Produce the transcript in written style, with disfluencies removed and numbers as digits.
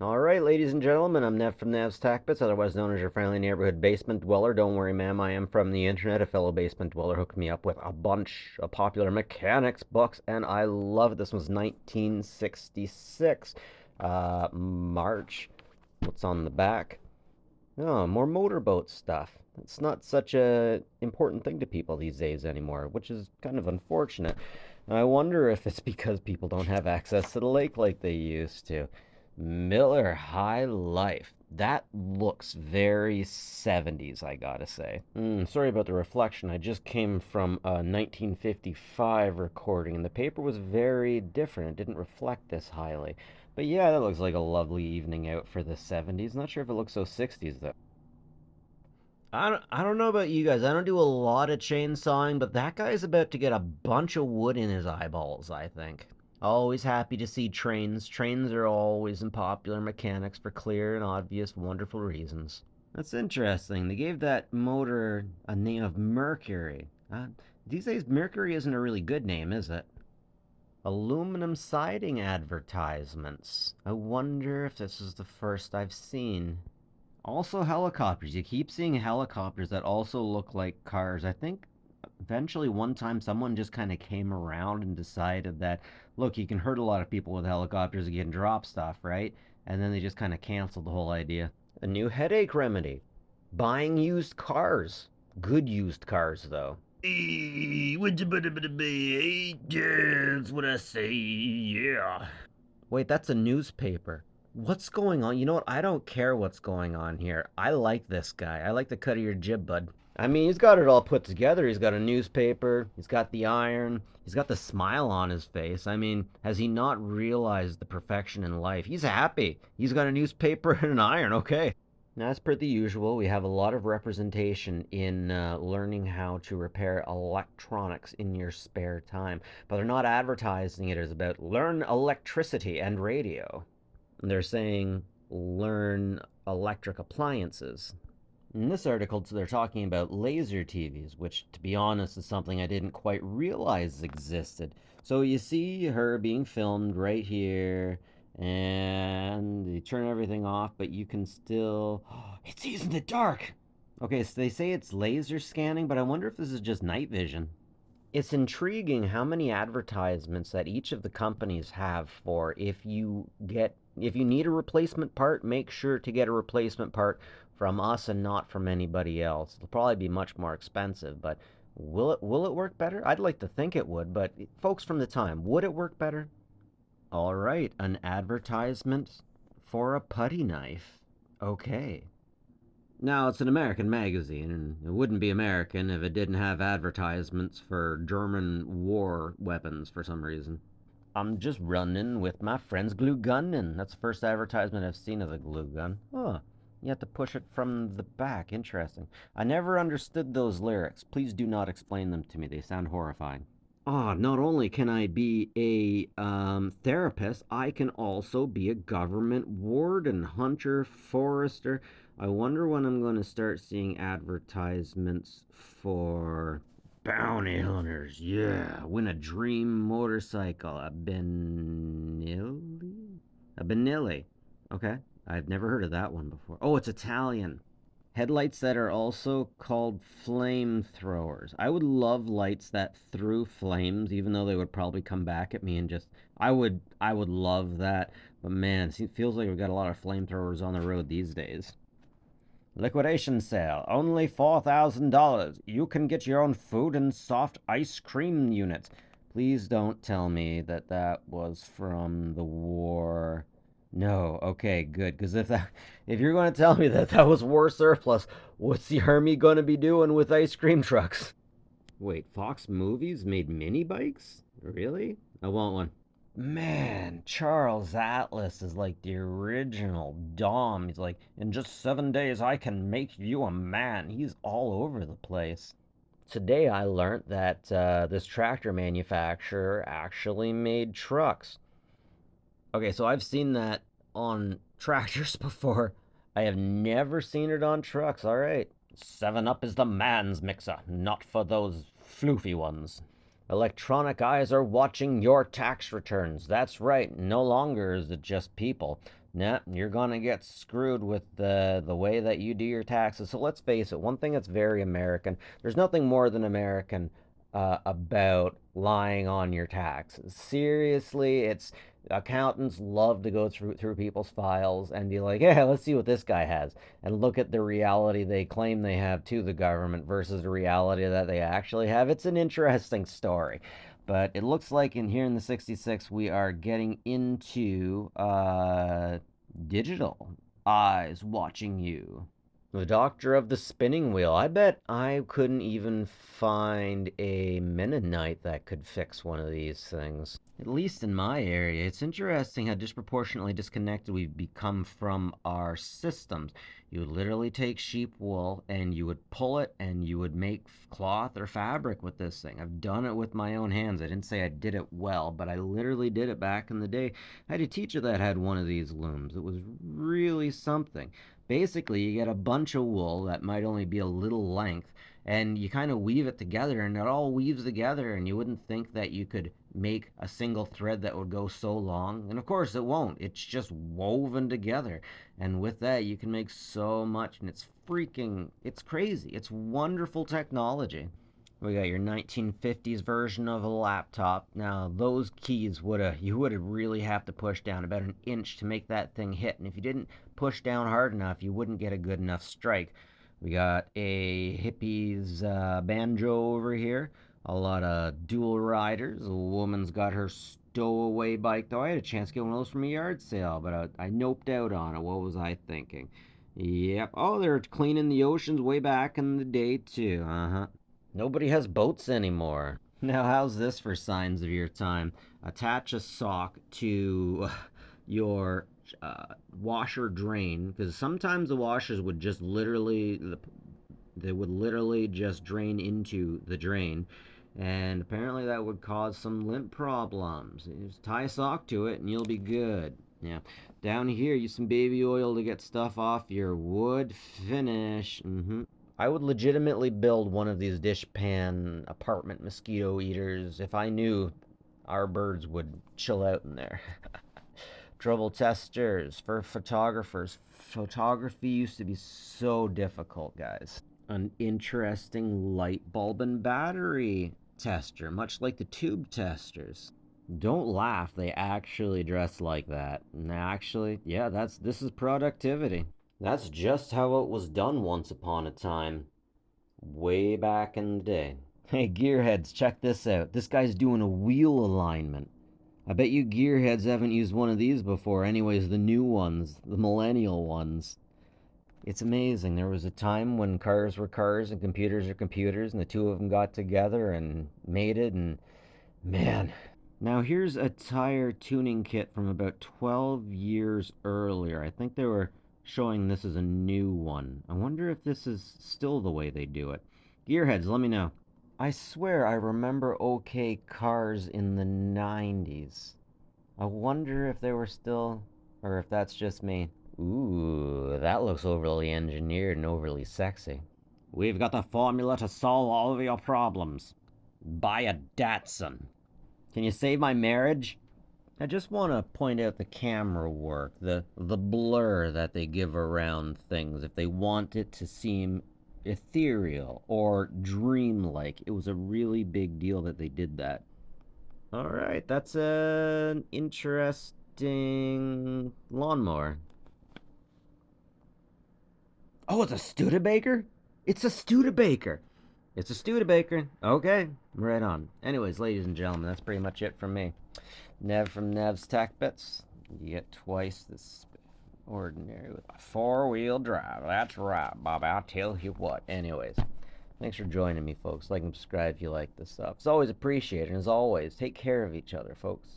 Alright, ladies and gentlemen, I'm Nev from Nev's Tac Bits, otherwise known as your friendly neighborhood basement dweller. Don't worry, ma'am, I am from the internet. A fellow basement dweller hooked me up with a bunch of popular mechanics books, and I love it. This was 1966. March. What's on the back? Oh, more motorboat stuff. It's not such a important thing to people these days anymore, which is kind of unfortunate. I wonder if it's because people don't have access to the lake like they used to. Miller High Life. That looks very 70s, I gotta say. Sorry about the reflection. I just came from a 1955 recording, and the paper was very different. It didn't reflect this highly. But yeah, that looks like a lovely evening out for the 70s. Not sure if it looks so 60s, though. I don't know about you guys. I don't do a lot of chainsawing, but that guy's about to get a bunch of wood in his eyeballs, I think. Always happy to see trains. Trains are always in popular mechanics for clear and obvious, wonderful reasons. That's interesting. They gave that motor a name of Mercury. These days, Mercury isn't a really good name, is it? Aluminum siding advertisements. I wonder if this is the first I've seen. Also, helicopters. You keep seeing helicopters that also look like cars. I think eventually one time someone just kind of came around and decided that, look, you can hurt a lot of people with helicopters, you can drop stuff, right? And then they just kind of canceled the whole idea. A new headache remedy. Buying used cars. Good used cars, though. Hey, what you better be? That's what I say, yeah. Wait, that's a newspaper. What's going on? You know what? I don't care what's going on here. I like this guy. I like the cut of your jib, bud. I mean, he's got it all put together. He's got a newspaper, he's got the iron, he's got the smile on his face. I mean, has he not realized the perfection in life? He's happy. He's got a newspaper and an iron, okay. Now, as per the usual, we have a lot of representation in learning how to repair electronics in your spare time, but they're not advertising it as about learn electricity and radio. They're saying learn electric appliances. In this article, they're talking about laser TVs, which, to be honest, is something I didn't quite realize existed. So you see her being filmed right here, and you turn everything off, but you can still. It sees in the dark! Okay, so they say it's laser scanning, but I wonder if this is just night vision. It's intriguing how many advertisements that each of the companies have for if you need a replacement part, make sure to get a replacement part from us and not from anybody else. It'll probably be much more expensive, but will it work better? I'd like to think it would, but folks from the time, would it work better? All right, an advertisement for a putty knife. Okay. Now, it's an American magazine, and it wouldn't be American if it didn't have advertisements for German war weapons for some reason. I'm just running with my friend's glue gun, and that's the first advertisement I've seen of the glue gun. Huh. You have to push it from the back. Interesting. I never understood those lyrics. Please do not explain them to me. They sound horrifying. Not only can I be a therapist, I can also be a government warden, hunter, forester. I wonder when I'm going to start seeing advertisements for bounty hunters. Yeah, win a dream motorcycle. A Benelli. Okay, I've never heard of that one before. Oh, it's Italian. Headlights that are also called flamethrowers. I would love lights that threw flames, even though they would probably come back at me and just. I would love that. But man, it feels like we've got a lot of flamethrowers on the road these days. Liquidation sale. Only $4,000. You can get your own food and soft ice cream units. Please don't tell me that that was from the war. No, okay, good. Because if you're going to tell me that that was war surplus, what's the army going to be doing with ice cream trucks? Wait, Fox Movies made mini bikes? Really? I want one. Man, Charles Atlas is like the original Dom. He's like, in just 7 days, I can make you a man. He's all over the place. Today, I learned that this tractor manufacturer actually made trucks. Okay, so I've seen that on tractors before. I have never seen it on trucks. All right. 7 Up is the man's mixer, not for those floofy ones. Electronic eyes are watching your tax returns. That's right, no longer is it just people. Nah, you're gonna get screwed with the way that you do your taxes. So let's face it, one thing that's very American, there's nothing more than American about lying on your taxes. Seriously, it's accountants love to go through people's files and be like, yeah, let's see what this guy has, and look at the reality they claim they have to the government versus the reality that they actually have. It's an interesting story. But it looks like in here in the 66, we are getting into digital eyes watching you. The doctor of the spinning wheel. I bet I couldn't even find a Mennonite that could fix one of these things. At least in my area. It's interesting how disproportionately disconnected we've become from our systems. You would literally take sheep wool and you would pull it and you would make cloth or fabric with this thing. I've done it with my own hands. I didn't say I did it well, but I literally did it back in the day. I had a teacher that had one of these looms. It was really something. Basically, you get a bunch of wool that might only be a little length, and you kind of weave it together, and it all weaves together, and you wouldn't think that you could make a single thread that would go so long. And of course, it won't. It's just woven together. And with that, you can make so much, and it's crazy. It's wonderful technology. We got your 1950s version of a laptop. Now, those keys you would have really have to push down about an inch to make that thing hit. And if you didn't push down hard enough, you wouldn't get a good enough strike. We got a hippies banjo over here. A lot of dual riders. A woman's got her stowaway bike, though. I had a chance to get one of those from a yard sale, but I noped out on it. What was I thinking? Yep. Oh, they're cleaning the oceans way back in the day, too. Uh huh. Nobody has boats anymore. Now, how's this for signs of your time? Attach a sock to your washer drain, because sometimes the washers would just literally they would literally just drain into the drain, and apparently that would cause some lint problems. You just tie a sock to it and you'll be good. Yeah. Down here, use some baby oil to get stuff off your wood finish. I would legitimately build one of these dishpan apartment mosquito eaters if I knew our birds would chill out in there. Trouble testers for photographers. Photography used to be so difficult, guys. An interesting light bulb and battery tester, much like the tube testers. Don't laugh, they actually dress like that. And actually, yeah, this is productivity. That's just how it was done once upon a time. Way back in the day. Hey, gearheads, check this out. This guy's doing a wheel alignment. I bet you gearheads haven't used one of these before. Anyways, the new ones, the millennial ones. It's amazing. There was a time when cars were cars and computers are computers, and the two of them got together and made it, and man. Now, here's a tire tuning kit from about 12 years earlier. I think they were showing this as a new one. I wonder if this is still the way they do it. Gearheads, let me know. I swear I remember OK cars in the 90s. I wonder if they were still, or if that's just me. Ooh, that looks overly engineered and overly sexy. We've got the formula to solve all of your problems. Buy a Datsun. Can you save my marriage? I just want to point out the camera work, the blur that they give around things. If they want it to seem ethereal or dreamlike, it was a really big deal that they did that. All right, that's an interesting lawnmower. Oh, it's a Studebaker? It's a Studebaker. It's a Studebaker. Okay, right on. Anyways, ladies and gentlemen, that's pretty much it from me. Nev from Nev's Tech Bits. You get twice this ordinary with a four-wheel drive. That's right, Bob. I'll tell you what. Anyways, thanks for joining me, folks. Like and subscribe if you like this stuff. It's always appreciated. And as always, take care of each other, folks.